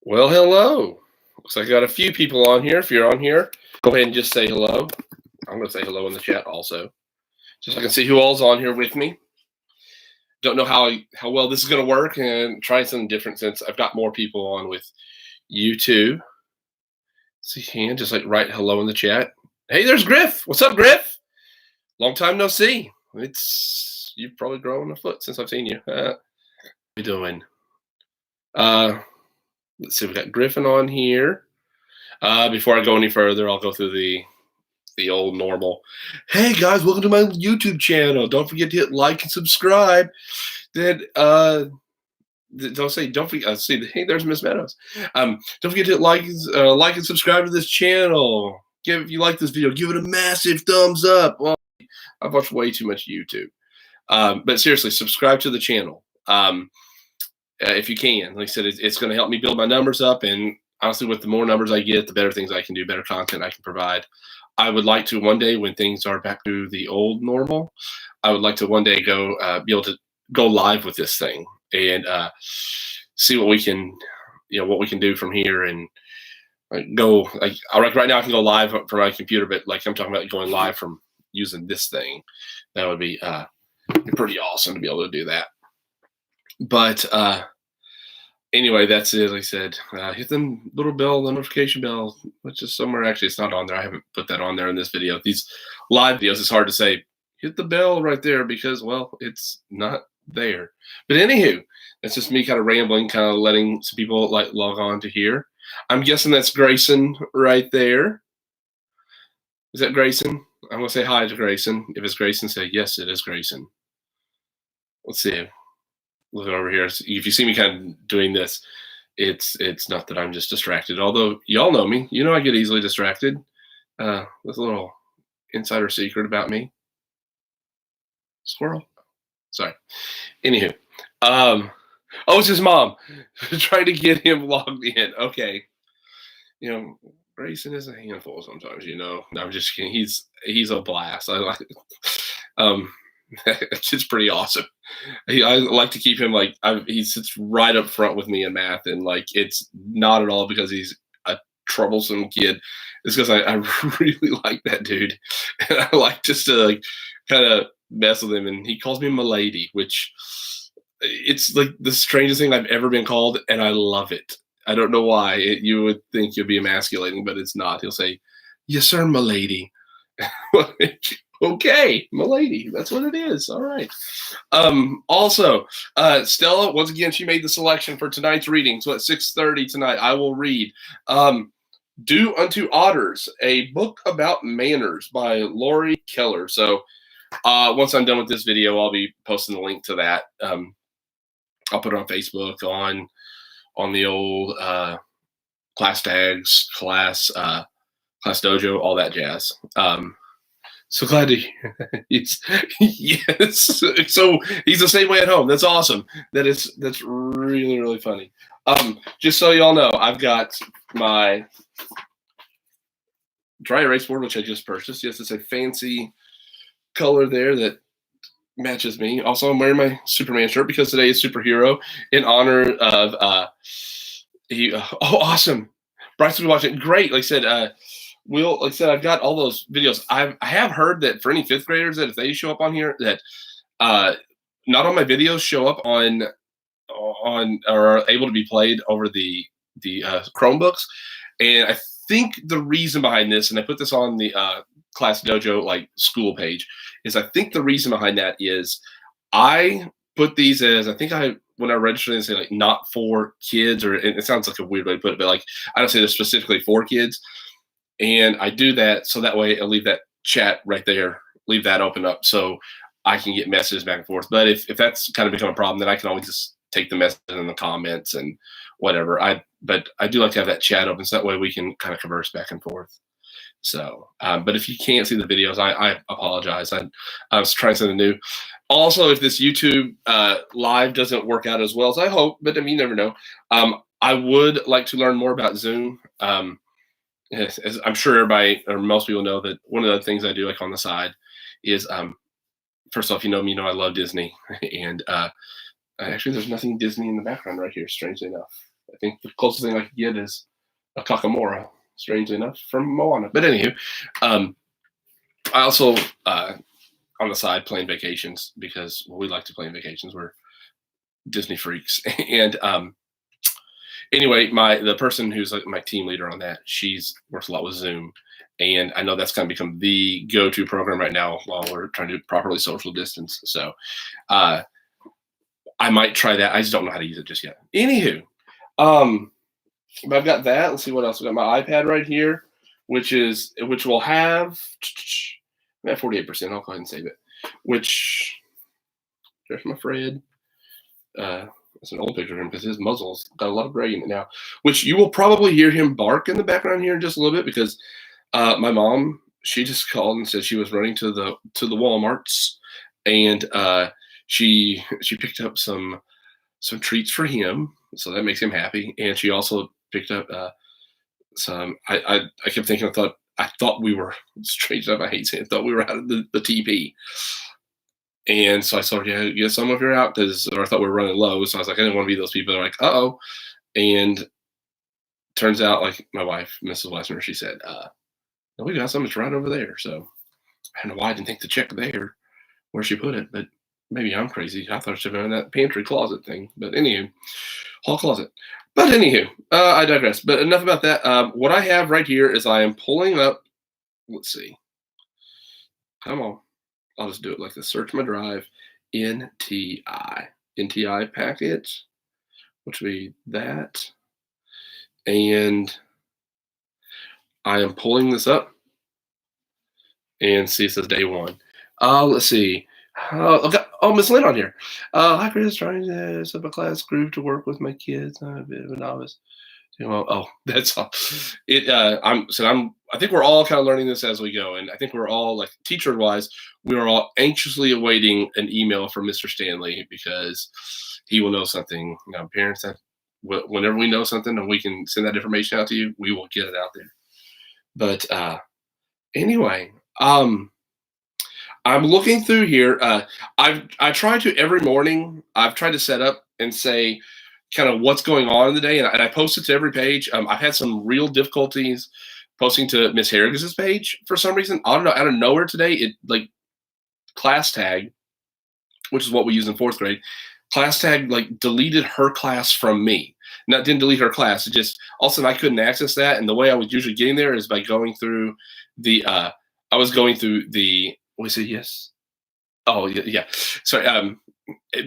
Well, hello. Looks like I got a few people on here. If you're on here, go ahead and just say hello. I'm going to say hello in the chat also, just so I can see who all's on here with me. Don't know how well this is going to work, and trying something different since I've got more people on with YouTube. So you can just like write hello in the chat. Hey, there's Griff. What's up, Griff? Long time no see. You've probably grown a foot since I've seen you. How you doing? Let's see. We got Griffin on here. Before I go any further, I'll go through the old normal. Hey guys, welcome to my YouTube channel. Don't forget to hit like and subscribe. Then don't forget. See, hey, there's Miss Meadows. Don't forget to hit like and subscribe to this channel. If you like this video, give it a massive thumbs up. Well, I've watched way too much YouTube. But seriously, subscribe to the channel. If you can. Like I said, it's going to help me build my numbers up, and honestly, with the more numbers I get, the better things I can do, better content I can provide. I would like to one day, when things are back to the old normal, I would like to one day be able to go live with this thing and see what we can, what we can do from here, and go like right now I can go live from my computer, but like I'm talking about going live from using this thing. That would be pretty awesome to be able to do that. But anyway, that's it. Like I said, hit the little bell, the notification bell, which is somewhere. Actually, it's not on there. I haven't put that on there in this video. These live videos, it's hard to say, hit the bell right there because, well, it's not there. But anywho, that's just me kind of rambling, kind of letting some people like log on to here. I'm guessing that's Grayson right there. Is that Grayson? I'm going to say hi to Grayson. If it's Grayson, say, yes, it is Grayson. Let's see. Looking over here, if you see me kind of doing this, it's not that I'm just distracted. Although y'all know me, I get easily distracted. With a little insider secret about me. Squirrel. Sorry. Anywho, oh, it's his mom. Trying to get him logged in. Okay. Grayson is a handful sometimes. No, I'm just kidding. He's a blast. I like it. It's pretty awesome. I like to keep him he sits right up front with me in math, and it's not at all because he's a troublesome kid. It's because I really like that dude, and I like just to kind of mess with him. And he calls me "m'lady," which it's like the strangest thing I've ever been called, and I love it. I don't know why. You would think you'd be emasculating, but it's not. He'll say, "Yes, sir, m'lady." Okay, m'lady, that's what it is. All right. Also, Stella, once again, she made the selection for tonight's reading. So at 6:30 tonight, I will read Do Unto Otters, a book about manners by Lori Keller. So once I'm done with this video, I'll be posting the link to that. I'll put it on Facebook, on the old class tags, class dojo, all that jazz. So glad to hear. Yes. So he's the same way at home. That's awesome. That's really, really funny. Just so y'all know, I've got my dry erase board, which I just purchased. Yes, it's a fancy color there that matches me. Also, I'm wearing my Superman shirt because today is superhero in honor of awesome. Bryce will be watching. Great. Like I said, I've got all those videos. I have heard that for any fifth graders, that if they show up on here, that not all my videos show up on or are able to be played over the Chromebooks. And I think the reason behind this, and I put this on the Class Dojo school page, is I think the reason behind that is I put these as, I think when I registered, they say not for kids, or it sounds like a weird way to put it, but I don't say they're specifically for kids. And I do that so that way I leave that chat right there, leave that open up so I can get messages back and forth. But if that's kind of become a problem, then I can always just take the message in the comments and whatever. But I do like to have that chat open so that way we can kind of converse back and forth. So, but if you can't see the videos, I apologize. I was trying something new. Also, if this YouTube live doesn't work out as well as I hope, but you never know. I would like to learn more about Zoom. As I'm sure everybody or most people know, that one of the things I do on the side is first off, me, I love Disney, and actually there's nothing Disney in the background right here, strangely enough. I think the closest thing I could get is a Kakamora, strangely enough, from Moana. But anywho, I also on the side playing vacations because we like to play in vacations. We're Disney freaks, and anyway, the person who's like my team leader on that, she's works a lot with Zoom, and I know that's kind of become the go-to program right now while we're trying to properly social distance. So I might try that. I just don't know how to use it just yet. Anywho, but I've got that. Let's see what else. I've got my iPad right here, which will have I'm at 48%. I'll go ahead and save it. Which there's my Fred. It's an old picture of him because his muzzle's got a lot of gray in it now, which you will probably hear him bark in the background here in just a little bit because my mom, she just called and said she was running to the Walmarts, and she picked up some treats for him, so that makes him happy. And she also picked up some. I kept thinking, I thought we were, strange enough, I hate saying it, I thought we were out of the TP. And so I said, yeah, get some of your out or I thought we were running low. So I was like, I didn't want to be those people that are like, uh-oh. And turns out, like my wife, Mrs. Wesner, she said, no, we got some. It's right over there. So I don't know why I didn't think to check there where she put it, but maybe I'm crazy. I thought it should have been in that pantry closet thing. But anywho, hall closet. But anywho, I digress. But enough about that. What I have right here is I am pulling up, let's see. Come on. I'll just do it like this. Search my drive, NTI package, which would be that. And I am pulling this up and see it says day one. Let's see. Okay. Oh, Miss Lynn on here. Hi, Chris. Trying to set up a class group to work with my kids. I'm a bit of a novice. Oh, that's all. I think we're all kind of learning this as we go, and I think we're all, like, teacher-wise, we are all anxiously awaiting an email from Mr. Stanley because he will know something. Parents, that whenever we know something and we can send that information out to you, we will get it out there. But anyway, I'm looking through here. I try to every morning. I've tried to set up and say kind of what's going on in the day, and I post it to every page. I've had some real difficulties posting to Miss Harrigan's page for some reason. I don't know, out of nowhere today, it like class tag, which is what we use in 4th grade. Class tag like deleted her class from me. Now, it didn't delete her class. It just all of a sudden I couldn't access that, and the way I was usually getting there is by going through the. I was going through the. Was it yes? Oh yeah. Sorry.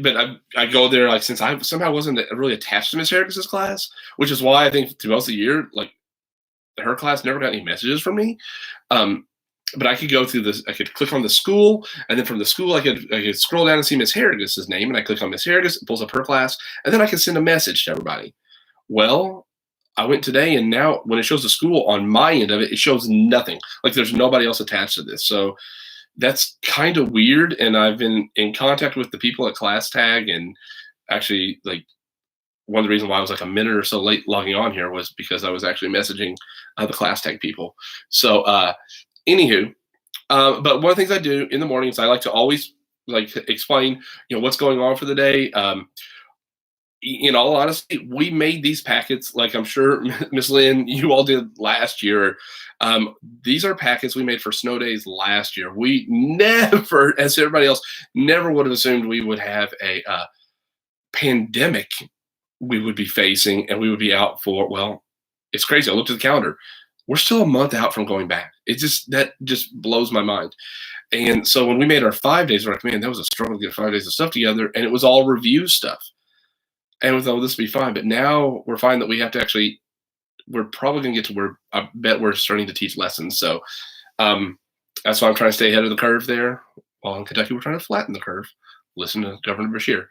But I go there like since I somehow wasn't really attached to Miss Harris's class, which is why I think through most of the year, like her class never got any messages from me. But I could go through this. I could click on the school, and then from the school, I could scroll down and see Miss Harris's name, and I click on Miss Harris, it pulls up her class, and then I can send a message to everybody. Well, I went today, and now when it shows the school on my end of it, it shows nothing. Like there's nobody else attached to this. So that's kind of weird. And I've been in contact with the people at Class Tag, and actually, like, one of the reasons why I was like a minute or so late logging on here was because I was actually messaging the Class Tag people. So, anywho, but one of the things I do in the mornings, I like to always like explain, what's going on for the day. In all honesty, we made these packets, like I'm sure Miss Lynn, you all did last year. These are packets we made for snow days last year. We never, as everybody else, never would have assumed we would have a pandemic we would be facing, and we would be out for, well, it's crazy. I looked at the calendar. We're still a month out from going back. That just blows my mind. And so when we made our 5 days, we're like, man, that was a struggle to get 5 days of stuff together. And it was all review stuff. And we thought, this will be fine. But now we're finding that we have to we're probably going to get to where I bet we're starting to teach lessons. So that's why I'm trying to stay ahead of the curve there. While in Kentucky, we're trying to flatten the curve. Listen to Governor Beshear.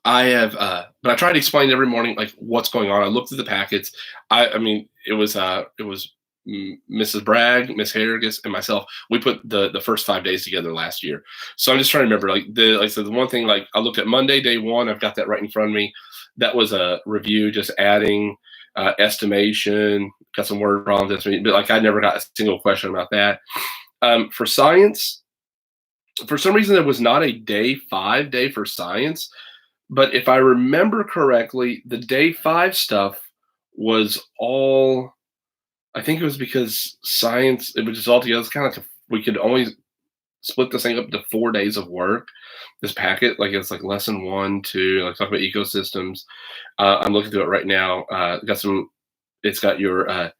I have, but I try to explain every morning, like, what's going on. I looked at the packets. I mean, it was Mrs. Bragg, Miss Harrigan, and myself. We put the first 5 days together last year. So I'm just trying to remember, like I said, the one thing, like I looked at Monday, day one. I've got that right in front of me. That was a review, just adding estimation. Got some word problems, but like I never got a single question about that. For science, for some reason, there was not a day 5 day for science. But if I remember correctly, the day 5 stuff was all, I think it was because science, it was just all together. It's kind of like we could only split this thing up to 4 days of work. This packet, like it's like lesson 1, 2, like talk about ecosystems. I'm looking through it right now. It's got your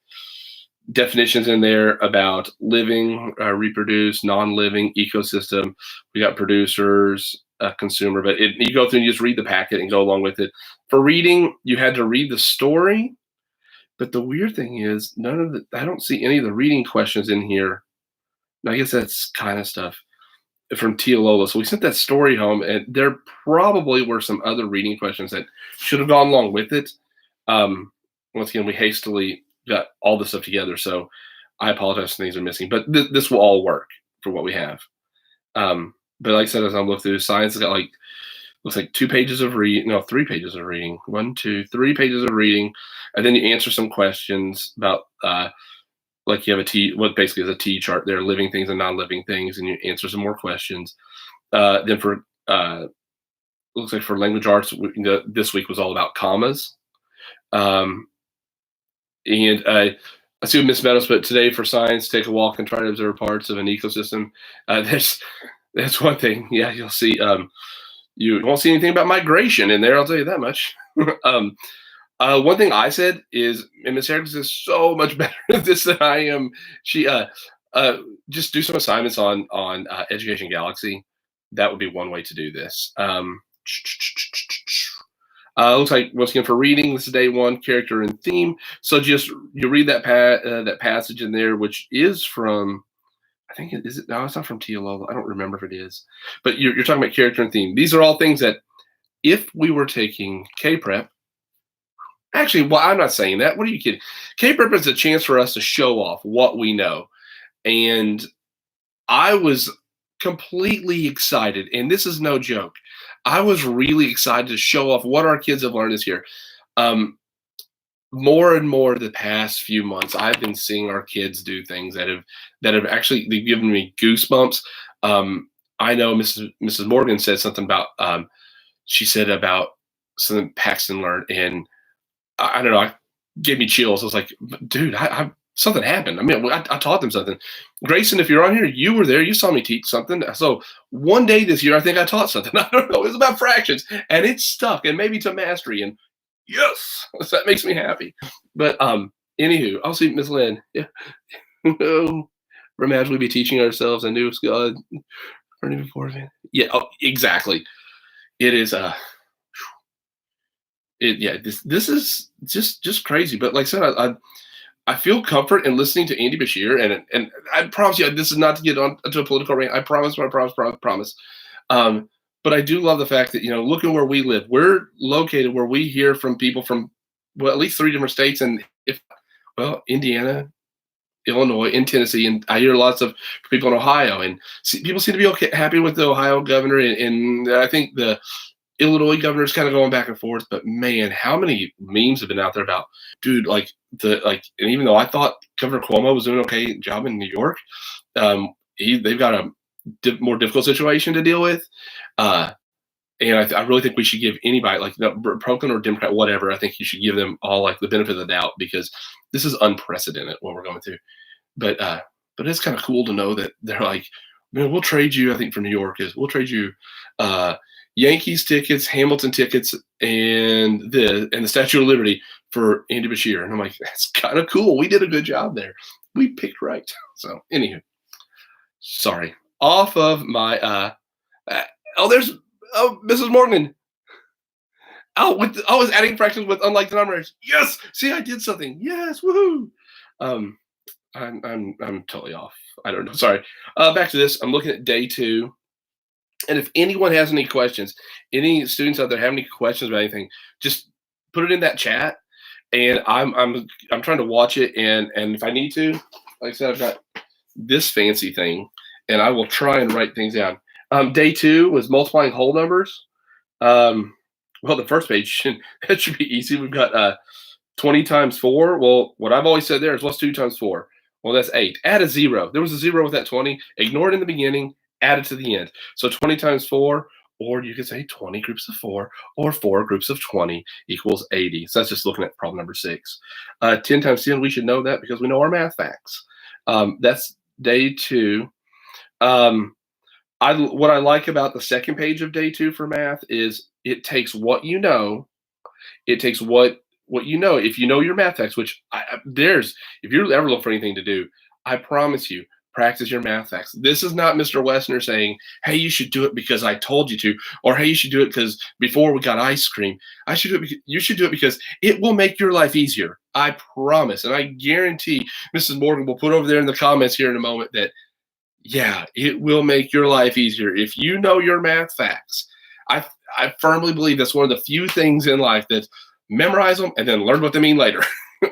definitions in there about living, reproduce, non-living, ecosystem. We got producers, consumer, but you go through and you just read the packet and go along with it. For reading, you had to read the story, but the weird thing is I don't see any of the reading questions in here. And I guess that's kind of stuff from Tia Lola. So we sent that story home, and there probably were some other reading questions that should have gone along with it. Once again, we hastily got all this stuff together, so I apologize if things are missing, but this will all work for what we have. But like I said, as I'm looking through, science has got looks like 2 pages of reading, no, 3 pages of reading. 1, 2, 3 pages of reading, and then you answer some questions about like you have what basically is a T chart there, living things and non-living things, and you answer some more questions. Then for looks like for language arts, this week was all about commas. And I see what Miss Meadows put today for science, take a walk and try to observe parts of an ecosystem. That's one thing. Yeah, you'll see. You won't see anything about migration in there, I'll tell you that much. One thing I said is, and Miss Harris is so much better at this than I am. She just do some assignments on Education Galaxy. That would be one way to do this. Looks like once again for reading, this is day 1, character and theme. So just you read that that passage in there, which is from, I think it is it. No, it's not from Tia Lola. I don't remember if it is, but you're talking about character and theme. These are all things that if we were taking K-Prep, actually, well, I'm not saying that. What are you kidding? K-Prep is a chance for us to show off what we know, and I was completely excited, and this is no joke. I was really excited to show off what our kids have learned this year. More and more the past few months, I've been seeing our kids do things that have actually given me goosebumps. I know Mrs. Morgan said something about she said about something Paxton learned, and I don't know, it gave me chills. I was like, dude, something happened. I mean, I taught them something. Grayson, if you're on here, you were there. You saw me teach something. So one day this year, I think I taught something. I don't know. It was about fractions, and it stuck, and maybe to mastery. And yes, so that makes me happy. But anywho, I'll see Miss Lynn. Yeah. Imagine we be teaching ourselves a new skill. Learning before. Yeah. Oh, exactly. It is. This is just crazy. But like I said, I feel comfort in listening to Andy Bashir, and I promise you, this is not to get on to a political rant. I promise. But I do love the fact that, look at where we live. We're located where we hear from people from, well, at least 3 different states, and Indiana, Illinois, and Tennessee, and I hear lots of people in Ohio, and people seem to be happy with the Ohio governor, and I think the Illinois governor is kind of going back and forth. But man, how many memes have been out there about, dude, and even though I thought Governor Cuomo was doing an okay job in New York, they've got a more difficult situation to deal with. And I really think we should give anybody, Republican or Democrat, whatever, I think you should give them all the benefit of the doubt, because this is unprecedented what we're going through. But it's kind of cool to know that they're like, man, we'll trade you. I think for New York we'll trade you Yankees tickets, Hamilton tickets, and the Statue of Liberty for Andy Bashir. And I'm like, that's kind of cool. We did a good job there. We picked right. So anywho, sorry. Off of my there's Mrs. Morgan. I was adding fractions with unlike denominators. Yes, see, I did something. Yes, woohoo. I'm totally off. I don't know. Sorry. Back to this. I'm looking at day 2, and if anyone has any questions, any students out there have any questions about anything, just put it in that chat, and I'm trying to watch it, and if I need to, like I said, I've got this fancy thing, and I will try and write things down. Day 2 was multiplying whole numbers. Well, the first page, that should be easy. We've got 20 times 4. Well, what I've always said there is, what's 2 times 4? Well, that's 8. Add a 0. There was a 0 with that 20. Ignore it in the beginning. Add it to the end. So 20 times 4, Or you could say 20 groups of 4 or 4 groups of 20 equals 80. So that's just looking at problem number 6. 10 times 10, we should know that because we know our math facts. That's day 2. What I like about the second page of day 2 for math is it takes what you know. It takes what you know. If you know your math facts, which if you're ever looking for anything to do, I promise you, practice your math facts. This is not Mr. Wesner saying, "Hey, you should do it because I told you to," or "Hey, you should do it because before we got ice cream." You should do it because it will make your life easier. I promise, and I guarantee Mrs. Morgan will put over there in the comments here in a moment that, yeah, it will make your life easier if you know your math facts. I firmly believe that's one of the few things in life that memorize them and then learn what they mean later.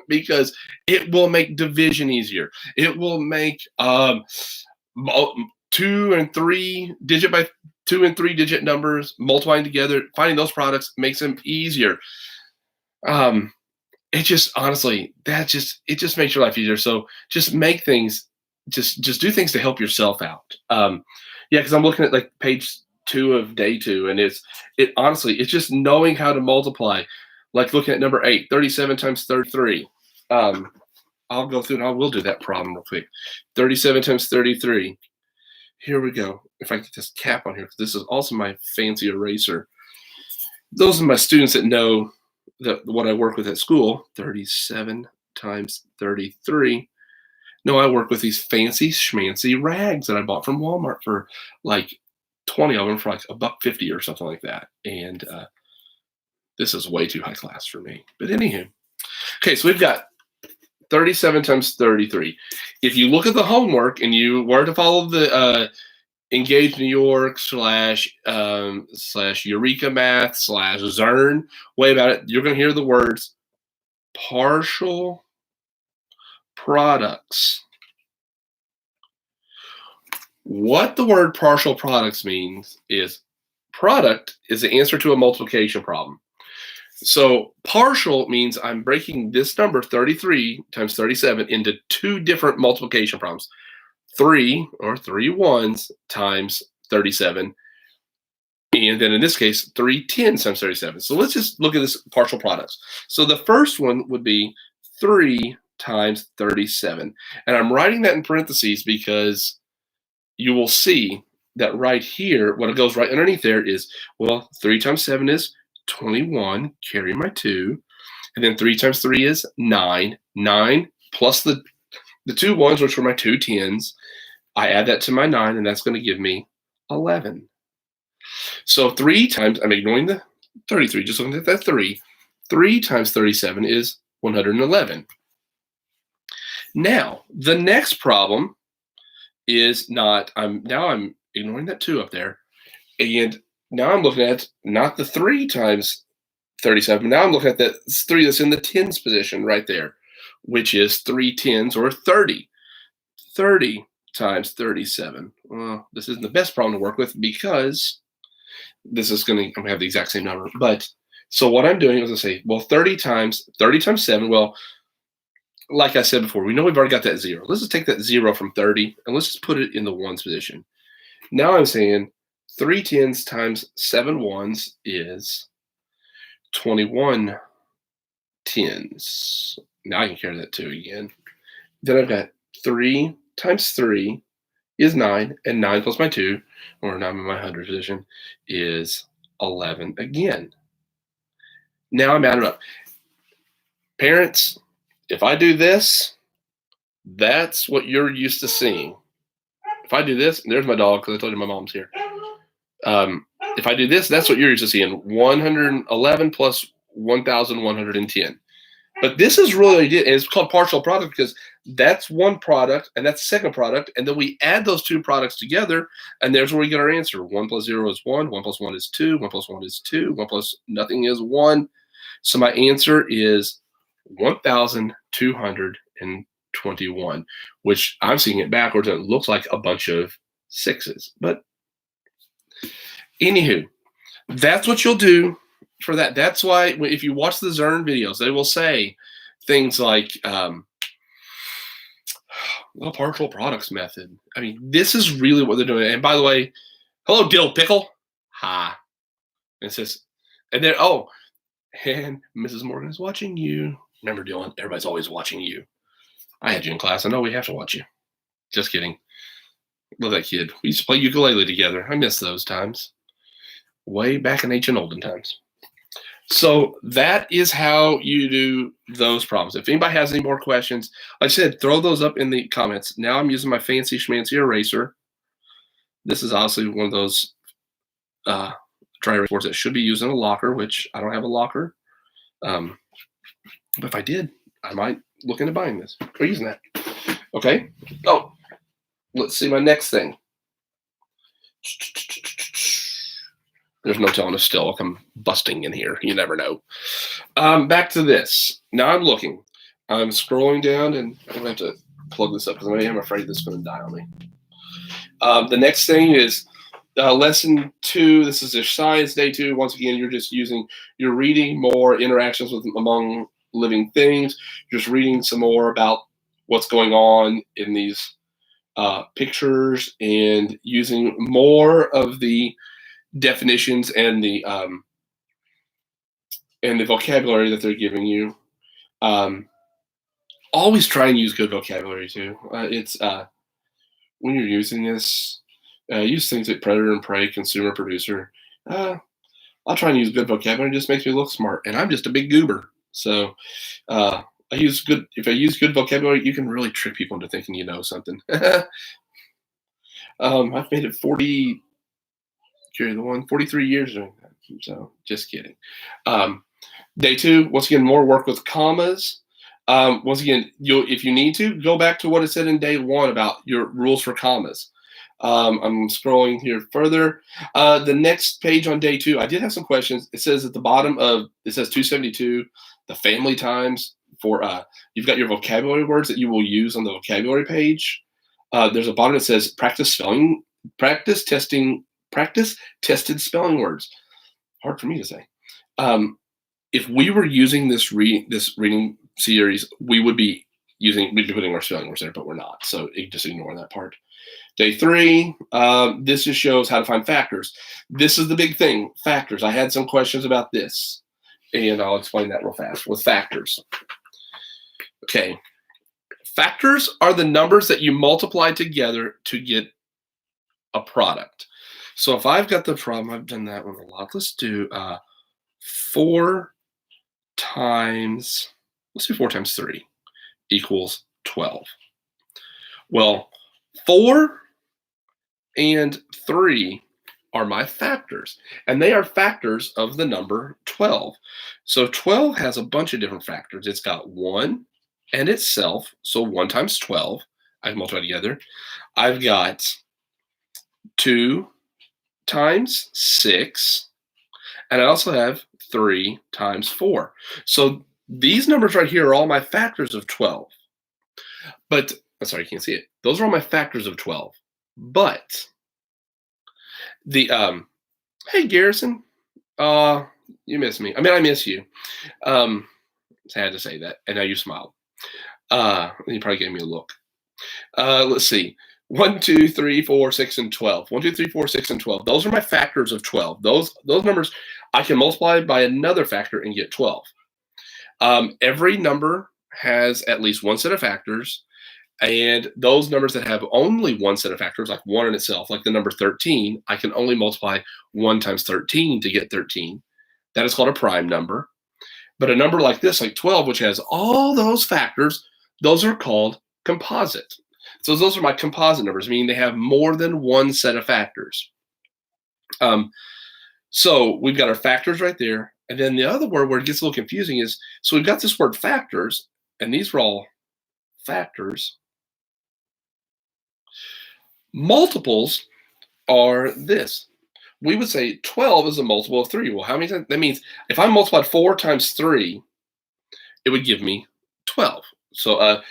Because it will make division easier. It will make 2 and 3 digit by 2 and 3 digit numbers multiplying together, finding those products makes them easier. It just honestly, it just makes your life easier. So just make things, just do things to help yourself out. Yeah, because I'm looking at like page 2 of day 2, and honestly, it's just knowing how to multiply. Like looking at number 8, 37 times 33. I'll go through and I will do that problem real quick. 37 times 33. Here we go. If I get this cap on here, because this is also my fancy eraser. Those are my students that know what I work with at school. 37 times 33. No, I work with these fancy schmancy rags that I bought from Walmart for like 20 of them for like $1.50 or something like that. And this is way too high class for me. But anywho. Okay, so we've got 37 times 33. If you look at the homework and you were to follow the Engage New York / Eureka Math / Zern way about it, you're going to hear the words partial products. What the word partial products means is product is the answer to a multiplication problem. So partial means I'm breaking this number 33 times 37 into 2 different multiplication problems. 3 or 3 ones times 37. And then in this case, 3 tens times 37. So let's just look at this partial products. So the first one would be 3 times 37. And I'm writing that in parentheses because you will see that right here, what it goes right underneath there is, well, 3 times 7 is 21, carry my 2. And then 3 times 3 is 9. 9 plus the 2 ones, which were my 2 tens. I add that to my 9, and that's going to give me 11. So 3 times, I'm ignoring the 33, just looking at that 3. 3 times 37 is 111. Now, the next problem is not, I'm ignoring that 2 up there. And now I'm looking at not the 3 times 37. Now I'm looking at that 3 that's in the tens position right there, which is 3 tens or 30. 30 times 37. Well, this isn't the best problem to work with because this is I'm gonna have the exact same number. But so what I'm doing is I say, well, 30 times 7. Well, like I said before, we know we've already got that 0. Let's just take that 0 from 30 and let's just put it in the ones position. Now I'm saying 3 tens times 7 ones is 21 tens. Now I can carry that 2 again. Then I've got 3 times 3 is 9, and 9 plus my 2, or 9 in my 100 position, is 11 again. Now I'm adding up. Parents, if I do this, that's what you're used to seeing. If I do this, and there's my dog because I told you my mom's here. If I do this, that's what you're used to seeing. 111 plus 1,110. But this is really, and it's called partial product because that's one product and that's the second product. And then we add those 2 products together, and there's where we get our answer. 1 plus 0 is 1. 1 plus 1 is 2. 1 plus 1 is 2. 1 plus nothing is 1. So my answer is 1,221, which I'm seeing it backwards and it looks like a bunch of 6s. But anywho, that's what you'll do for that. That's why if you watch the Zern videos, they will say things like the partial products method. I mean, this is really what they're doing. And by the way, hello, Dill Pickle. Hi. And it says, and then, oh, and Mrs. Morgan is watching you. Remember, Dylan, everybody's always watching you. I had you in class. I know we have to watch you. Just kidding. Love that kid. We used to play ukulele together. I miss those times. Way back in ancient olden times. So that is how you do those problems. If anybody has any more questions, like I said, throw those up in the comments. Now I'm using my fancy schmancy eraser. This is obviously one of those dry erase boards that should be used in a locker, which I don't have a locker. But if I did, I might look into buying this or using that. Okay. Oh, let's see my next thing. There's no telling if still I'm busting in here. You never know. Back to this. Now I'm looking. I'm scrolling down, and I'm going to have to plug this up because I'm afraid this is going to die on me. The next thing is lesson 2. This is science day 2. Once again, you're reading more interactions among living things. You're just reading some more about what's going on in these pictures and using more of the definitions and the vocabulary that they're giving you. Always try and use good vocabulary too. It's when you're using this, use things like predator and prey, consumer, producer. I'll try and use good vocabulary. It just makes me look smart, and I'm just a big goober. So if I use good vocabulary, you can really trick people into thinking you know something. I've made it 43 years doing that. So just kidding. Day 2, once again, more work with commas. Once again, if you need to, go back to what it said in day 1 about your rules for commas. I'm scrolling here further. The next page on day 2, I did have some questions. It says at the bottom it says 272, the family times for, you've got your vocabulary words that you will use on the vocabulary page. There's a bottom that says practice tested spelling words. Hard for me to say. If we were using this reading series, we'd be putting our spelling words there, but we're not. So just ignore that part. Day 3, this just shows how to find factors. This is the big thing, factors. I had some questions about this, and I'll explain that real fast with factors. Okay. Factors are the numbers that you multiply together to get a product. So if I've got the problem, I've done that one a lot. Let's do 4 times 3 equals 12. Well, 4 and 3 are my factors, and they are factors of the number 12. So 12 has a bunch of different factors. It's got 1 and itself, so 1 times 12, I can multiply together. I've got 2 times 6, and I also have 3 times 4. So these numbers right here are all my factors of 12. But, I'm sorry, you can't see it. Those are all my factors of 12. But the, hey, Garrison, you miss me. I mean, I miss you. Sad to say that. And now you smiled. You probably gave me a look. Let's see. 1, 2, 3, 4, 6, and 12. 1, 2, 3, 4, 6, and 12. Those are my factors of 12. Those numbers I can multiply by another factor and get 12. Every number has at least one set of factors, and those numbers that have only one set of factors, like 1 in itself, like the number 13, I can only multiply 1 times 13 to get 13. That is called a prime number. But a number like this, like 12, which has all those factors, those are called composite. So those are my composite numbers, meaning they have more than one set of factors. So we've got our factors right there. And then the other word where it gets a little confusing is, so we've got this word factors, and these are all factors. Multiples are this. We would say 12 is a multiple of 3. Well, how many times? That means if I multiplied 4 times 3, it would give me 12. So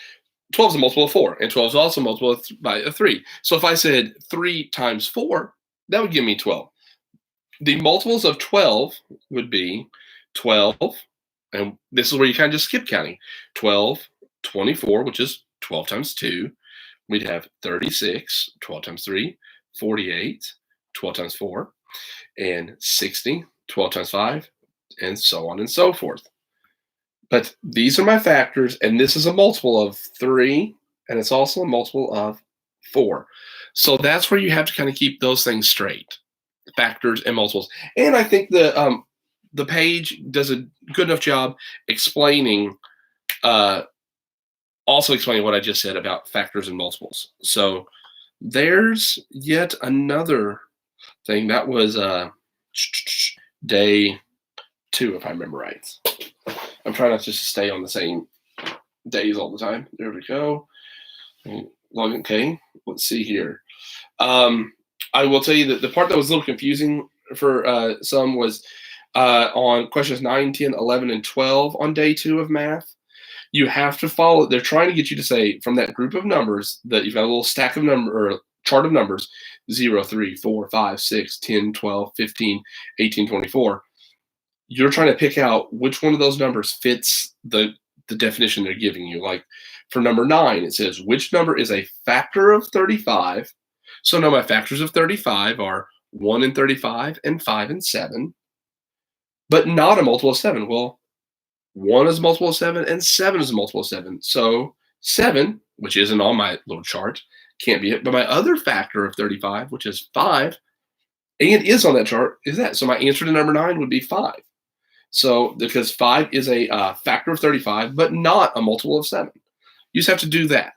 12 is a multiple of 4, and 12 is also a multiple by 3. So if I said 3 times 4, that would give me 12. The multiples of 12 would be 12, and this is where you kind of just skip counting. 12, 24, which is 12 times 2. We'd have 36, 12 times 3, 48, 12 times 4, and 60, 12 times 5, and so on and so forth. But these are my factors, and this is a multiple of 3, and it's also a multiple of 4. So that's where you have to kind of keep those things straight, factors and multiples. And I think the page does a good enough job explaining, also explaining what I just said about factors and multiples. So there's yet another thing. That was day 2, if I remember right. I'm trying not just to stay on the same days all the time. There we go. Okay, let's see here. I will tell you that the part that was a little confusing for some was on questions 9, 10, 11, and 12 on day 2 of math. You have to follow. They're trying to get you to say from that group of numbers that you've got a little stack of number or chart of numbers 0, 3, 4, 5, 6, 10, 12, 15, 18, 24. You're trying to pick out which one of those numbers fits the definition they're giving you. Like for number 9, it says, which number is a factor of 35? So now my factors of 35 are 1 and 35 and 5 and 7, but not a multiple of 7. Well, 1 is a multiple of 7 and 7 is a multiple of 7. So 7, which isn't on my little chart, can't be it. But my other factor of 35, which is 5, and is on that chart, is that. So my answer to number 9 would be 5. So because 5 is a factor of 35, but not a multiple of 7. You just have to do that.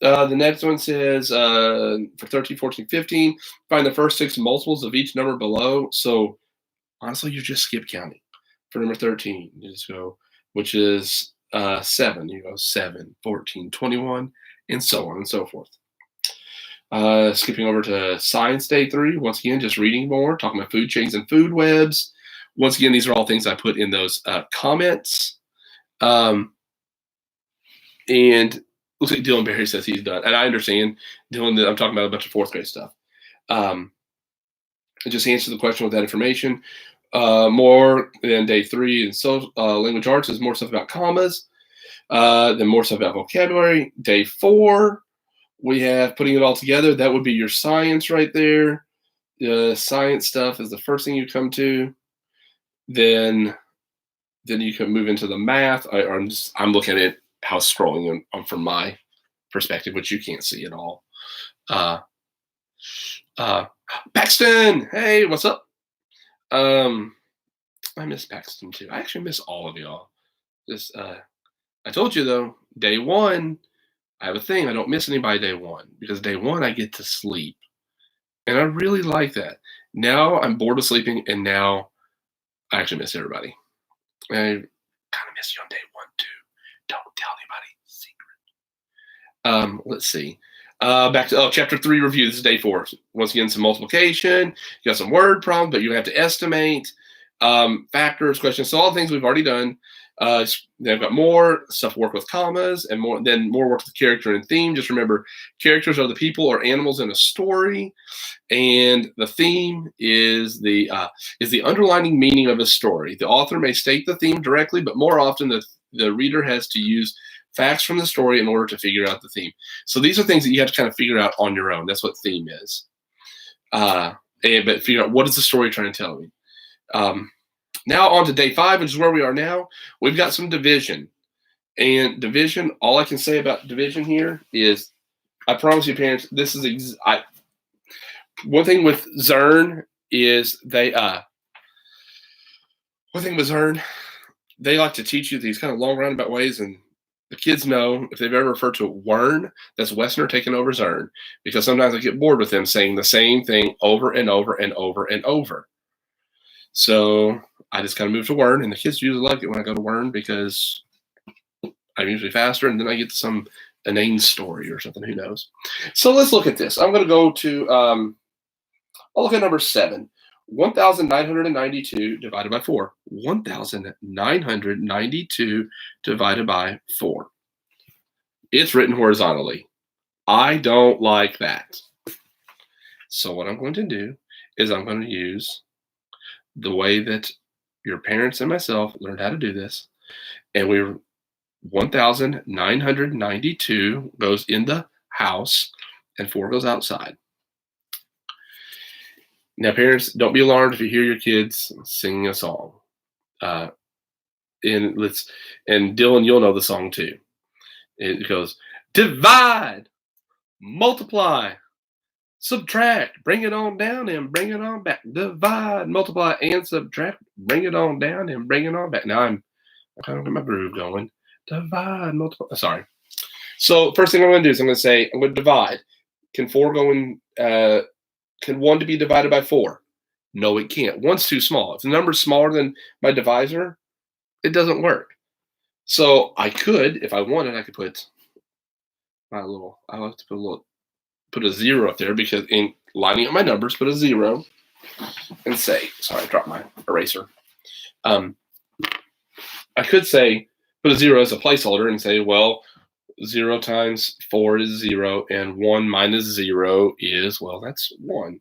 The next one says for 13, 14, 15, find the first 6 multiples of each number below. So honestly, you just skip counting. For number 13, you just go, which is 7. You go 7, 14, 21, and so on and so forth. Skipping over to science day 3. Once again, just reading more, talking about food chains and food webs. Once again, these are all things I put in those comments. And looks like Dylan Berry says he's done. And I understand, Dylan, that I'm talking about a bunch of 4th grade stuff. Just answer the question with that information. More than day 3 and so language arts is more stuff about commas, then more stuff about vocabulary. Day 4, we have putting it all together. That would be your science right there. The science stuff is the first thing you come to. Then you can move into the math. I'm looking at how it's scrolling from my perspective, which you can't see at all. Paxton, hey, what's up? I miss Paxton too. I actually miss all of y'all. Just I told you though, day 1, I have a thing. I don't miss anybody day 1 because day 1 I get to sleep, and I really like that. Now I'm bored of sleeping, and now I actually miss everybody. I kind of miss you on day 1 too. Don't tell anybody. Secret. Let's see. Back to chapter 3 review. This is day 4. Once again, some multiplication. You got some word problems, but you have to estimate factors, questions. So all the things we've already done. They've got more stuff, work with commas, and more work with character and theme. Just remember, characters are the people or animals in a story, and the theme is the underlining meaning of a story. The author may state the theme directly, but more often the reader has to use facts from the story in order to figure out the theme. So these are things that you have to kind of figure out on your own. That's what theme is. But figure out, what is the story trying to tell me? Now on to day 5, which is where we are now. We've got some division. And division, all I can say about division here is, I promise you parents, this is one thing with Zern is they like to teach you these kind of long roundabout ways, and the kids know if they've ever referred to Wern, that's Wesner taking over Zern, because sometimes I get bored with them saying the same thing over and over and over and over. So I just kind of move to Wern, and the kids usually like it when I go to Wern because I'm usually faster, and then I get to some inane story or something. Who knows? So let's look at this. I'm going to go to, I'll look at number 7. 1,992 divided by 4. 1,992 divided by 4. It's written horizontally. I don't like that. So what I'm going to do is I'm going to use the way that your parents and myself learned how to do this. And 1,992 goes in the house and 4 goes outside. Now, parents, don't be alarmed if you hear your kids singing a song. Uh, and Dylan, you'll know the song too. It goes, divide, multiply, subtract, bring it on down and bring it on back. Divide, multiply, and subtract, bring it on down and bring it on back. Now I kind of got my groove going. Divide, multiply. Sorry. So first thing I'm going to do is I'm going to divide. Can 4 go in? Can 1 to be divided by 4? No, it can't. 1's too small. If the number's smaller than my divisor, it doesn't work. So I could, if I wanted, I could put I like to put a 0 up there, because in lining up my numbers, put a 0 and say, sorry, I dropped my eraser. I could say, put a 0 as a placeholder and say, well, 0 times 4 is 0, and 1 minus 0 is, well, that's 1.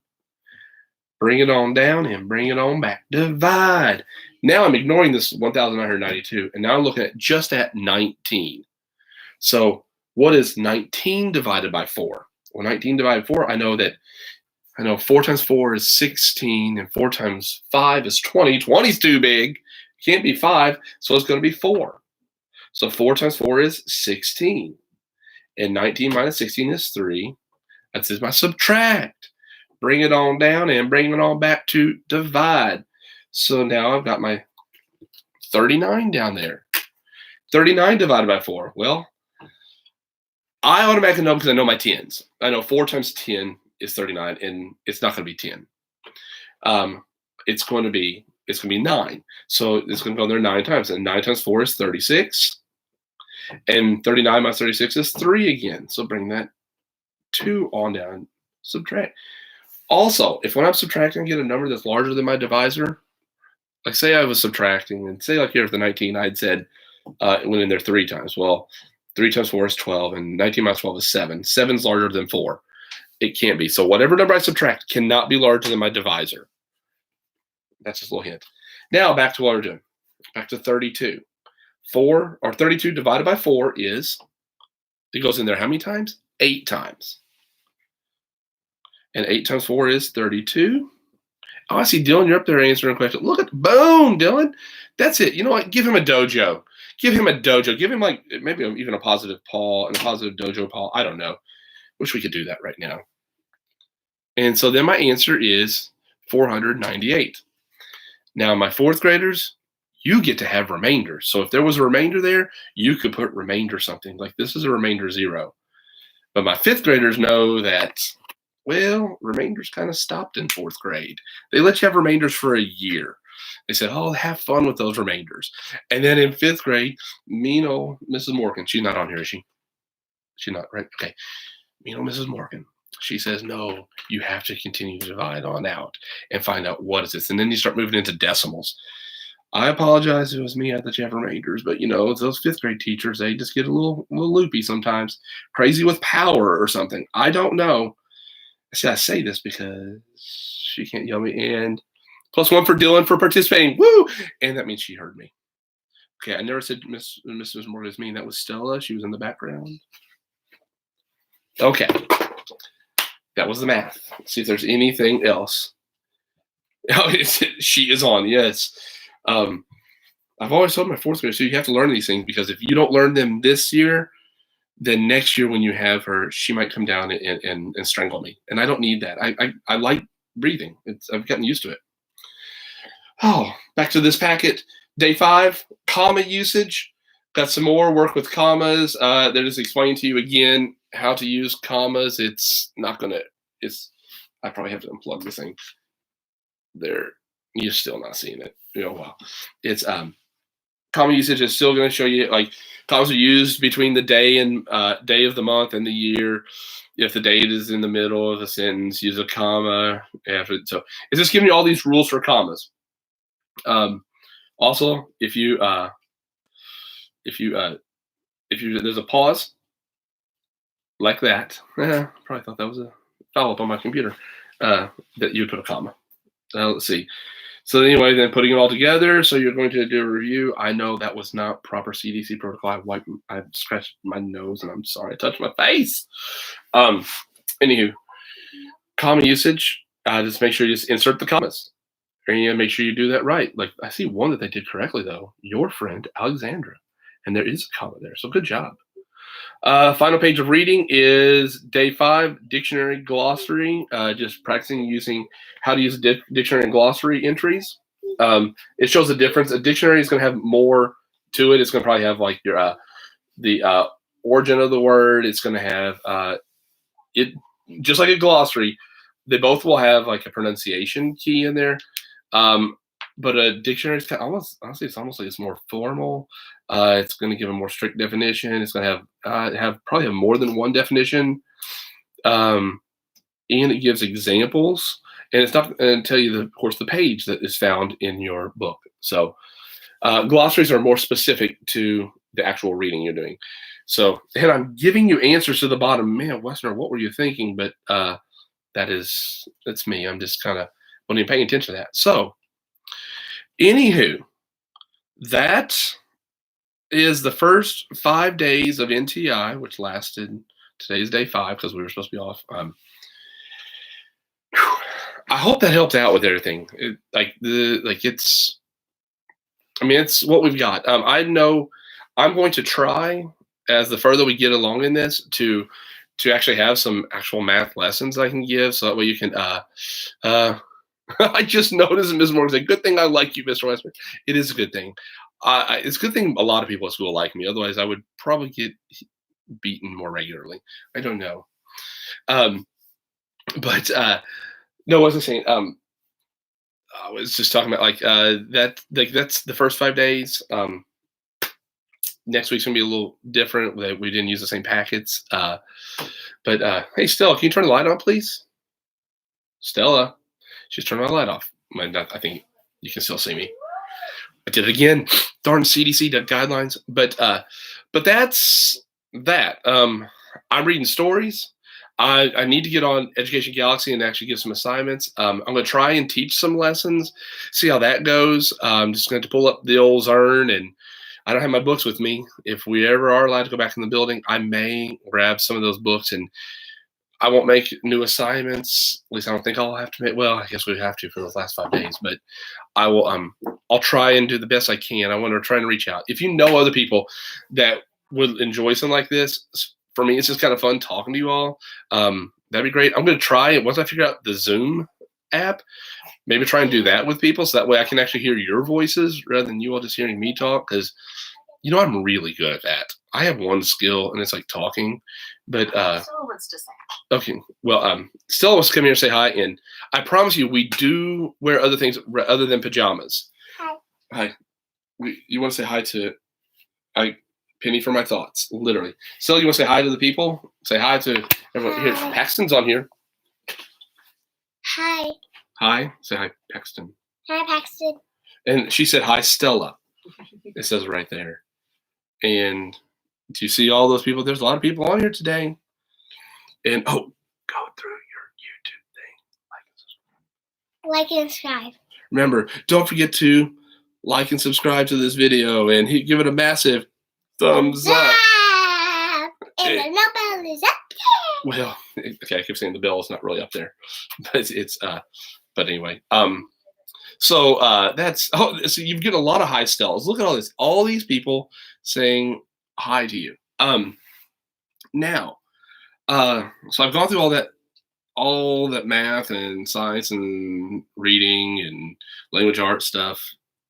Bring it on down and bring it on back. Divide. Now I'm ignoring this 1,992, and now I'm looking at just at 19. So what is 19 divided by 4? Well, 19 divided by 4, I know 4 times 4 is 16, and 4 times 5 is 20. 20 is too big. Can't be 5, so it's going to be 4. So 4 times 4 is 16. And 19 minus 16 is 3. That's my subtract. Bring it on down and bring it on back to divide. So now I've got my 39 down there. 39 divided by 4. Well, I automatically know because I know my tens. I know 4 times 10 is 39, and it's not going to be 10. It's going to be 9. So it's going to go there 9 times. And 9 times 4 is 36. And 39 minus 36 is 3 again. So bring that 2 on down, subtract. Also, if when I'm subtracting, I get a number that's larger than my divisor, like say I was subtracting, and say like here with the 19, I'd said it went in there 3 times. Well, 3 times 4 is 12, and 19 minus 12 is 7. 7 is larger than 4. It can't be. So whatever number I subtract cannot be larger than my divisor. That's just a little hint. Now back to what we're doing. Back to 32. 32 divided by 4 is, it goes in there how many times? 8 times. And 8 times 4 is 32. Oh, I see Dylan, you're up there answering a question. Look at, boom, Dylan. That's it. You know what? Give him a dojo. Give him a dojo. Give him like maybe even a positive Paul and a positive dojo Paul. I don't know. Wish we could do that right now. And so then my answer is 498. Now, my 4th graders, you get to have remainders. So if there was a remainder there, you could put remainder something. Like this is a remainder 0. But my 5th graders know that, well, remainders kind of stopped in 4th grade. They let you have remainders for a year. They said, oh, have fun with those remainders. And then in 5th grade, mean old Mrs. Morgan, she's not on here, is she? She's not, right? Okay. Mean old Mrs. Morgan. She says, no, you have to continue to divide on out and find out what is this. And then you start moving into decimals. I apologize if it was me. I thought you have remainders, but those 5th grade teachers, they just get a little loopy sometimes, crazy with power or something. I don't know. See, I say this because she can't yell me. And +1 for Dylan for participating. Woo! And that means she heard me. Okay, I never said Mrs. Morgan is mean. That was Stella. She was in the background. Okay. That was the math. Let's see if there's anything else. Oh, she is on, yes. I've always told my 4th grade, so you have to learn these things, because if you don't learn them this year, then next year when you have her, she might come down and strangle me. And I don't need that. I like breathing. I've gotten used to it. Oh, back to this packet. Day 5, comma usage. Got some more work with commas. They're just explaining to you again how to use commas. I probably have to unplug this thing. There, you're still not seeing it. Wow. It's comma usage is still going to show you, like, commas are used between the day and day of the month and the year. If the date is in the middle of a sentence, use a comma after. So it's just giving you all these rules for commas. Also, if there's a pause like that, probably thought that was a foul up on my computer, that you would put a comma. Let's see. So anyway, then putting it all together. So you're going to do a review. I know that was not proper CDC protocol. I scratched my nose, and I'm sorry. I touched my face. Anywho, comma usage. just make sure you just insert the commas. And make sure you do that right. Like I see one that they did correctly though. Your friend Alexandra, and there is a comma there. So good job. Final page of reading is day 5, dictionary glossary. Just practicing using how to use dictionary and glossary entries. It shows the difference. A dictionary is going to have more to it. It's going to probably have like your the origin of the word. It's going to have it just like a glossary. They both will have like a pronunciation key in there. But a dictionary is kind of almost, honestly, it's almost like it's more formal. It's going to give a more strict definition. It's going to have probably have more than one definition, and it gives examples. And it's not going to tell you, of course, the page that is found in your book. So glossaries are more specific to the actual reading you're doing. So, and I'm giving you answers to the bottom. Man, Wesner, what were you thinking? But that's me. I'm just kind of wasn't even paying attention to that. So, anywho, that is the first 5 days of NTI, which lasted. Today's day 5 because we were supposed to be off. I hope that helped out with everything. It's what we've got. I know I'm going to try as the further we get along in this to actually have some actual math lessons I can give, so that way you can. I just noticed Ms. Morgan said, "Good thing I like you, Mr. Wesner." It is a good thing. It's a good thing a lot of people at school like me. Otherwise, I would probably get beaten more regularly. I don't know. But no, I wasn't saying. I was just talking about that's the first 5 days. Next week's gonna be a little different. We didn't use the same packets. But hey, Stella, can you turn the light on, please? Stella, she's turning my light off. I think you can still see me. I did it again. Darn CDC guidelines. But that's that. I'm reading stories. I need to get on Education Galaxy and actually give some assignments. I'm going to try and teach some lessons, see how that goes. I'm just going to pull up the old Zern, and I don't have my books with me. If we ever are allowed to go back in the building, I may grab some of those books, and I won't make new assignments. At least I don't think I'll have to make. Well, I guess we have to for those last 5 days, but I will. I'll try and do the best I can. I want to try and reach out. If you know other people that would enjoy something like this, for me, it's just kind of fun talking to you all. That'd be great. I'm going to try it once I figure out the Zoom app. Maybe try and do that with people, so that way I can actually hear your voices rather than you all just hearing me talk. Because I'm really good at that. I have one skill, and it's like talking. But Stella wants to say hi. Okay. Well, Stella wants to come here and say hi, and I promise you, we do wear other things other than pajamas. Hi. Hi. You want to say hi to? Penny for my thoughts, literally. Stella, you want to say hi to the people? Say hi to everyone. Here, Paxton's on here. Hi. Hi. Say hi, Paxton. Hi, Paxton. And she said hi, Stella. It says right there. And do you see all those people? There's a lot of people on here today. And go through your YouTube thing. Like and subscribe. Remember, don't forget to like and subscribe to this video, and give it a massive thumbs up. And the bell is up there. Well, okay, I keep saying the bell is not really up there, but it's but anyway, so that's so you've get a lot of hi Stellas. Look at all these people saying hi to you. Now, so I've gone through all that math and science and reading and language arts stuff.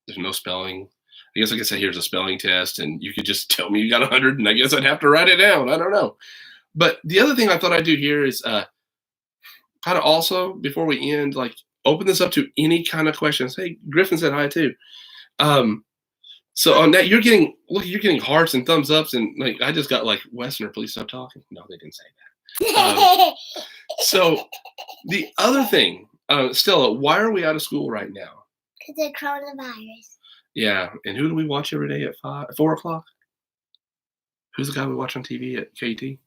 There's no spelling. I guess I could say here's a spelling test, and you could just tell me you got 100, and I guess I'd have to write it down. I don't know. But the other thing I thought I'd do here is kind of also, before we end, like open this up to any kind of questions. Hey, Griffin said hi too. So on that, you're getting hearts and thumbs ups, and like I just got like, Wesner, please stop talking. No, they didn't say that. So the other thing, Stella, why are we out of school right now? Because of coronavirus. Yeah, and who do we watch every day at 4 o'clock? Who's the guy we watch on TV at KT?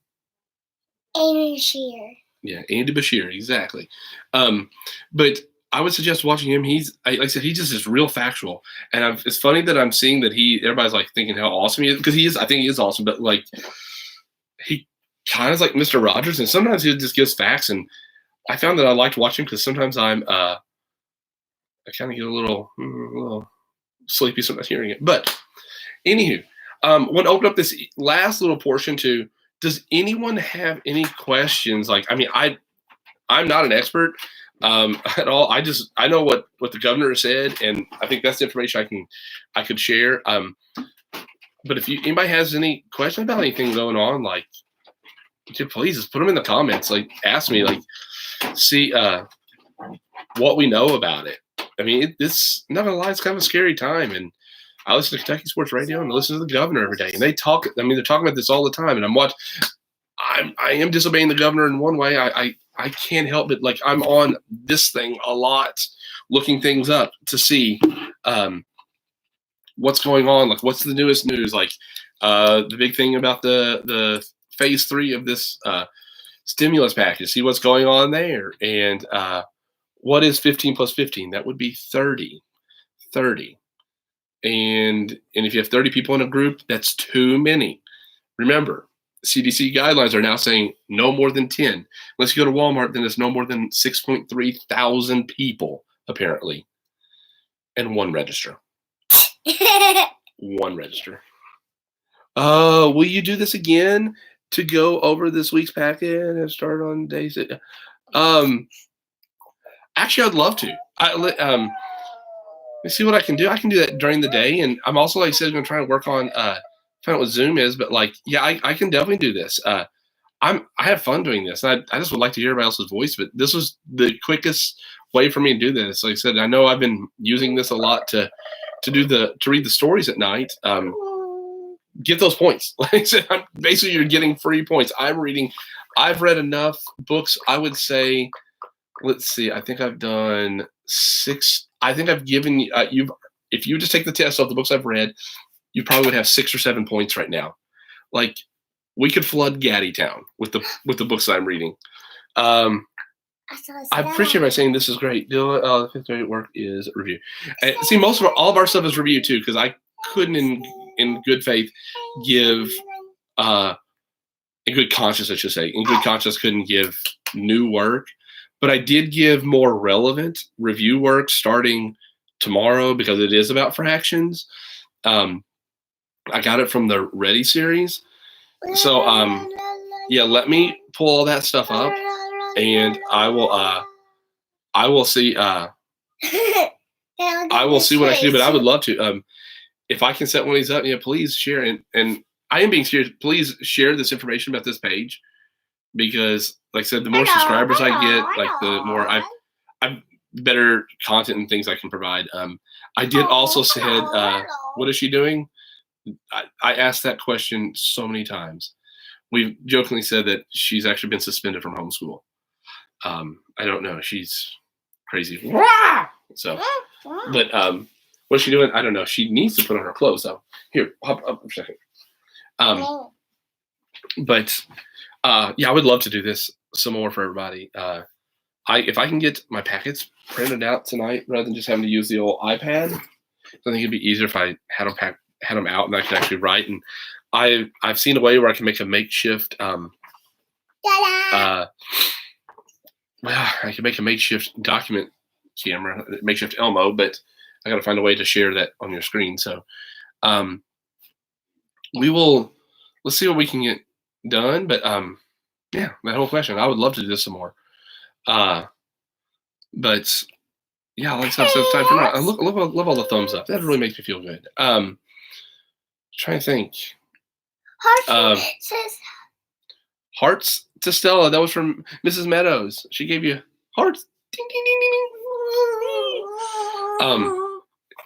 Andy Bashir. Yeah, Andy Bashir, exactly. But I would suggest watching him. Like I said, he just is real factual, and it's funny that I'm seeing that everybody's like thinking how awesome he is, because he is. I think he is awesome, but like he kind of is like Mr. Rogers, and sometimes he just gives facts, and I found that I liked watching because sometimes I kind of get a little sleepy sometimes hearing it. But anywho, want to open up this last little portion to. Does anyone have any questions? Like, I mean, I'm not an expert at all. I know what the governor said, and I think that's the information I could share. But if anybody has any question about anything going on, like, please just put them in the comments. Like, ask me. Like, see what we know about it. I mean, it's not gonna lie, it's kind of a scary time, and I listen to Kentucky Sports Radio and I listen to the governor every day, and they talk. I mean, they're talking about this all the time, and I am disobeying the governor in one way. I can't help it. Like, I'm on this thing a lot, looking things up to see what's going on. Like, what's the newest news? Like, the big thing about the phase 3 of this stimulus package. See what's going on there. And what is 15 plus 15? That would be 30. 30. And if you have 30 people in a group, that's too many. Remember, CDC guidelines are now saying no more than 10. Unless you go to Walmart, then it's no more than 6.3 thousand people, apparently, and one register. One register. Will you do this again to go over this week's packet and start on day 6? Actually, I'd love to. Let's see what I can do. I can do that during the day, and I'm also, like I said, going to try and work on find out what Zoom is. But like, yeah, I can definitely do this. I have fun doing this. I just would like to hear everybody else's voice, but this was the quickest way for me to do this. Like I said, I know I've been using this a lot to read the stories at night. Get those points. Like I said, basically you're getting free points. I've read enough books. I would say, let's see. I think I've done 6. I think I've given you. If you just take the test of the books I've read, you probably would have 6 or 7 points right now. Like, we could flood Gaddy Town with the books I'm reading. I appreciate my saying this is great. The 5th grade work is review. See, all of our stuff is review too, because I couldn't in good faith give in good conscience, I should say, in good conscience couldn't give new work, but I did give more relevant review work starting tomorrow because it is about fractions. I got it from the Ready series. So, yeah, let me pull all that stuff up, and I will see. I will see what I can do, but I would love to. If I can set one of these up, yeah, please share. And I am being serious. Please share this information about this page, because, like I said, the more subscribers I get, like the more I've better content and things I can provide. I did also said, what is she doing? I asked that question so many times. We've jokingly said that she's actually been suspended from homeschool. I don't know. She's crazy. So, but what's she doing? I don't know. She needs to put on her clothes, though. Here, hop up for a second. But yeah, I would love to do this some more for everybody. If I can get my packets printed out tonight rather than just having to use the old iPad, I think it'd be easier if I had them out and I could actually write. And I've seen a way where I can make a makeshift I can make a makeshift document camera, makeshift Elmo, but I got to find a way to share that on your screen. So let's see what we can get done. But yeah, that whole question, I would love to do this some more. But yeah, let's have some time for now. Love all the thumbs up. That really makes me feel good. Trying to think. Hearts to Stella. That was from Mrs. Meadows. She gave you hearts. Ding, ding, ding, ding, ding.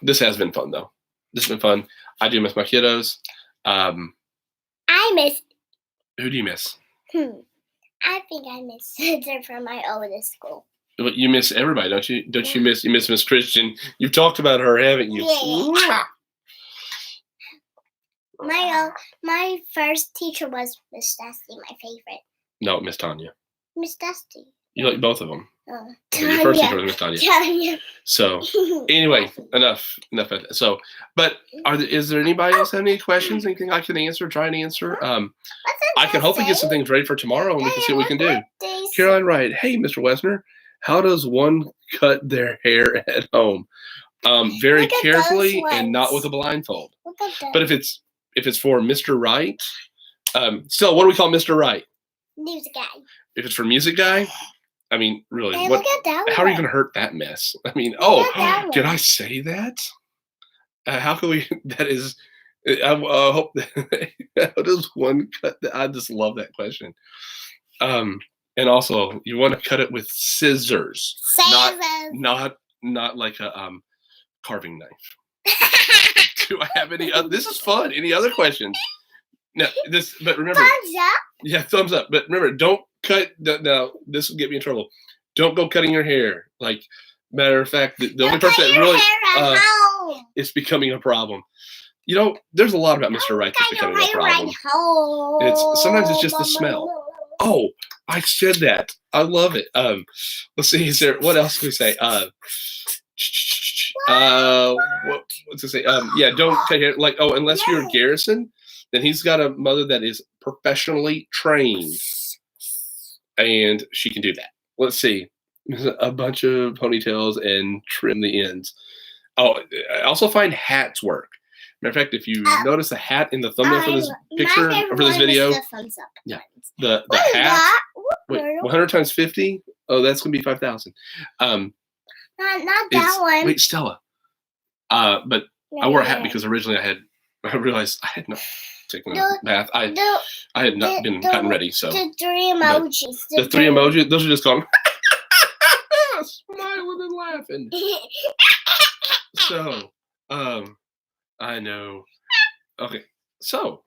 This has been fun, though. This has been fun. I do miss my kiddos. I miss. Who do you miss? I think I miss Spencer from my oldest school. You miss everybody, don't you? Don't you miss Miss Christian? You've talked about her, haven't you? Yeah. My first teacher was Miss Dusty, my favorite. No, Miss Tanya. Miss Dusty. You like both of them. Okay, your first intro was Tanya. Tanya. So anyway, enough of that. So, but is there anybody else have any questions? Anything I can answer? Try and answer. I can hopefully get some things ready for tomorrow, and we can see what we can do. Caroline Wright, hey, Mr. Wesner, how does one cut their hair at home? Very carefully and not with a blindfold. But if it's for Mr. Wright, still, what do we call Mr. Wright? Music guy. If it's for music guy, I mean, really, Hey, what? look at that How are you one. going to hurt that mess? I mean, Look at that did one. I say that? How can we? That is. I hope. How does one cut? I just love that question. And also, you want to cut it with scissors, not like a carving knife. Do I have any? This is fun. Any other questions? No, but remember. Thumbs up. Yeah, thumbs up. But remember, don't cut. Now, this will get me in trouble. Don't go cutting your hair. Like, matter of fact, the only person that really is becoming a problem. You know, there's a lot about Mr. Wright that's becoming a problem. Sometimes it's just the smell. Oh, I said that. I love it. Let's see. What else can we say? What's it say? Yeah, don't cut hair. Like, unless you're Garrison, then he's got a mother that is professionally trained, and she can do that. Let's see. A bunch of ponytails and trim the ends. Oh, I also find hats work. Matter of fact, if you notice the hat in the thumbnail for this picture or for this video, the hat. Wait, 100 times 50? Oh, that's gonna be 5,000. Not that one. Wait, Stella. But I wore a hat because originally I realized I had not taken a bath. I had not been gotten ready. So the three emojis. The three emojis. Those are just called smiling and laughing. So, I know. Okay. So,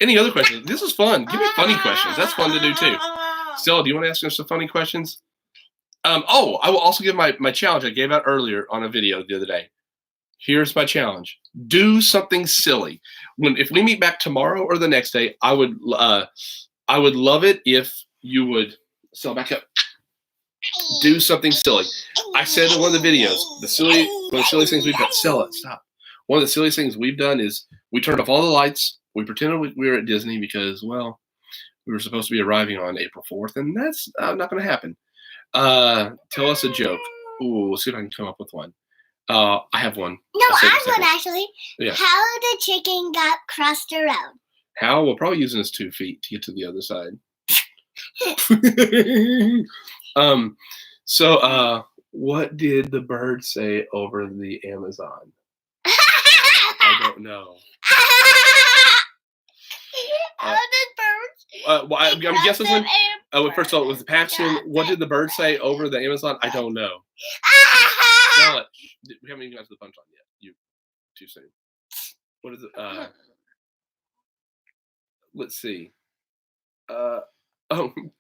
any other questions? This is fun. Give me funny questions. That's fun to do too. Stella, do you want to ask us some funny questions? I will also give my challenge I gave out earlier on a video the other day. Here's my challenge. Do something silly. If we meet back tomorrow or the next day, I would love it if you would back up. Do something silly. I said in one of the videos, one of the silliest things we've done. Stella, stop. One of the silliest things we've done is we turned off all the lights. We pretended we were at Disney because, well, we were supposed to be arriving on April 4th, and that's not going to happen. Tell us a joke. Ooh, let's see if I can come up with one. I have one. No, I have one actually. Yeah. How the chicken got crossed the road? How? Well, probably using his 2 feet to get to the other side. So, what did the bird say over the Amazon? I don't know. How did birds? Well, I'm guessing one. First of all, it was Paxton. What did the bird say over the Amazon? I don't know. Stella, we haven't even got to the punchline yet. You too soon. What is it? Let's see.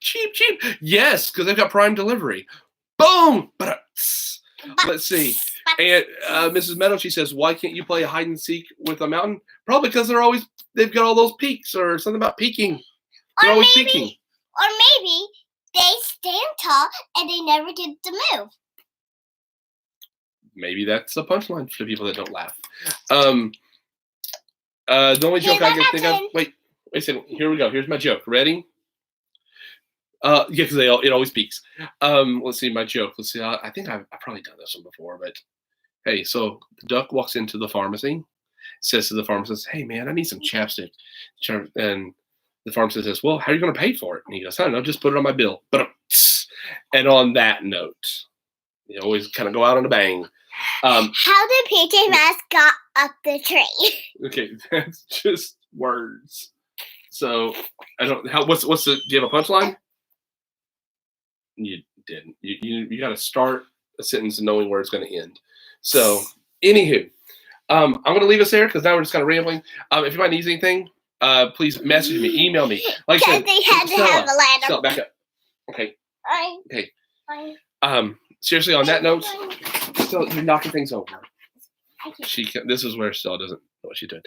Cheap. Yes, because they've got Prime delivery. Boom. Let's see. And Mrs. Meadow, she says, "Why can't you play hide and seek with a mountain?" Probably because they've got all those peaks or something about peeking. They're always peeking. Or maybe they stand tall and they never get to move. Maybe that's a punchline for people that don't laugh. The only joke I can think of. Wait a second. Here we go. Here's my joke. Ready? Yeah, because it always peaks. Let's see my joke. Let's see. I think I've probably done this one before, but hey, so the duck walks into the pharmacy, says to the pharmacist, "Hey man, I need some chapstick," and the pharmacist says, "Well, how are you going to pay for it?" And he goes, "I don't know, just put it on my bill." And on that note, you always kind of go out on a bang. How did PJ Masks got up the tree? Okay, that's just words. So I don't. What's the? Do you have a punchline? You didn't. You got to start a sentence knowing where it's going to end. So, anywho, I'm going to leave us there because now we're just kind of rambling. If anybody needs anything, please message me, email me. Like I said, they had to have a ladder. Stella, back up. Okay. Okay. Seriously, on that note, Stella, you're knocking things over. This is where Stella doesn't know what she's doing.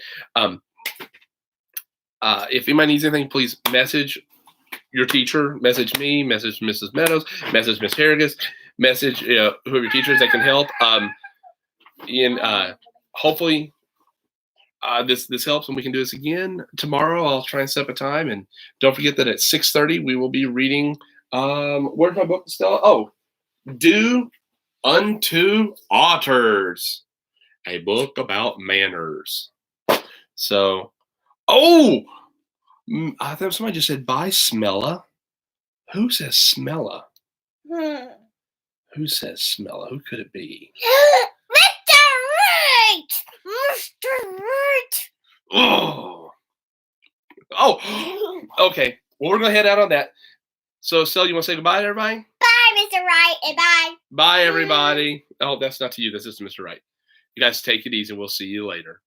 If anybody needs anything, please message your teacher, message me, message Mrs. Meadows, message Miss Harrigus, message whoever your teachers that can help. Hopefully this helps and we can do this again tomorrow. I'll try and set up a time, and don't forget that at 6:30 we will be reading. Where's my book, Stella? Oh, Do Unto Otters, a book about manners. So, I thought somebody just said bye, Smella. Who says Smella? Who says Smella? Who could it be? Mr. Right! Mr. Right! Okay. Well, we're going to head out on that. So, Stella, you want to say goodbye to everybody? Bye, Mr. Right, and bye. Bye, everybody. Oh, that's not to you. That's just to Mr. Wright. You guys take it easy. We'll see you later.